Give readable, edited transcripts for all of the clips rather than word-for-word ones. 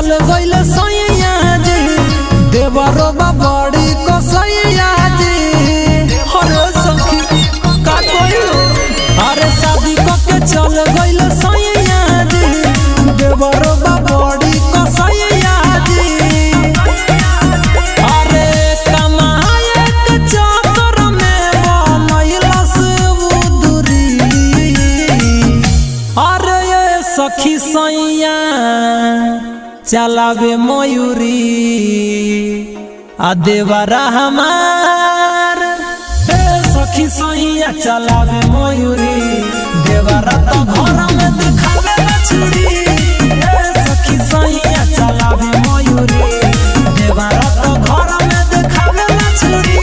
चल गइल सैया जी देवरो बड़ी कसैया जी। अरे सखी का कहियो अरे शादी के चल गइल सैया जी देवरो बड़ी कसैया जी। अरे कमाए के चक्कर में बनैलस उदुरी। अरे ये सखी सैया चलावे मयूरी आ देवरा हमार। सखी सैया चलावे मयूरी देवरा तो घर में दिखावे छुरी। सखी सैया चलावे मयूरी देवरा तो घर में दिखावे छुरी।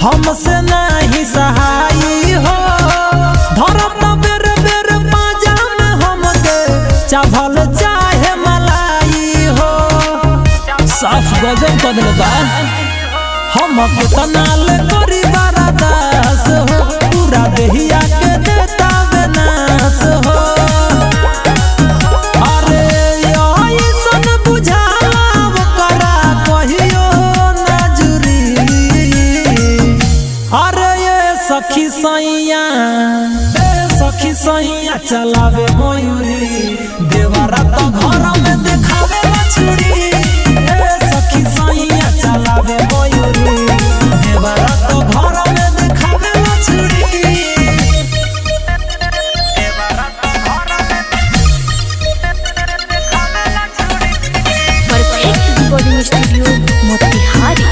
हमसे नहीं सहाई हो धरत बेर बेर पाजा में हमके चावल चाहे मलाई हो। साफ गजब बदल बा हम कितना ले करी बरदास हो पूरा देहिया के देता बेनास हो। अरे ऐसन बुझाव करा कहियो नजरी। अरे ये सखी सैया चलावे मयूरी देवरा तो घर में दिखावे छुरी। सखी सैया चलावे मयूरी देवरा तो घर में दिखावे छुरी। Perfect recording studio Motihari.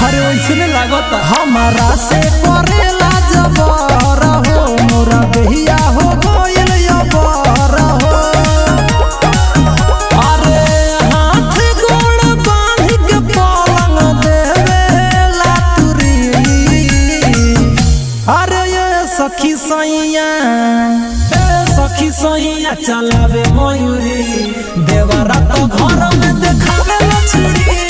अरे वैसने लागत हमारा से करेला जबर हो मोरा बेहिया हो गइल अबर हो। अरे हाथ गोड़ बांध के पलंग देवेला तुरी। अरे ये सखी सैया चलावे मयूरी देवरा तो घर में दिखावे छुरी।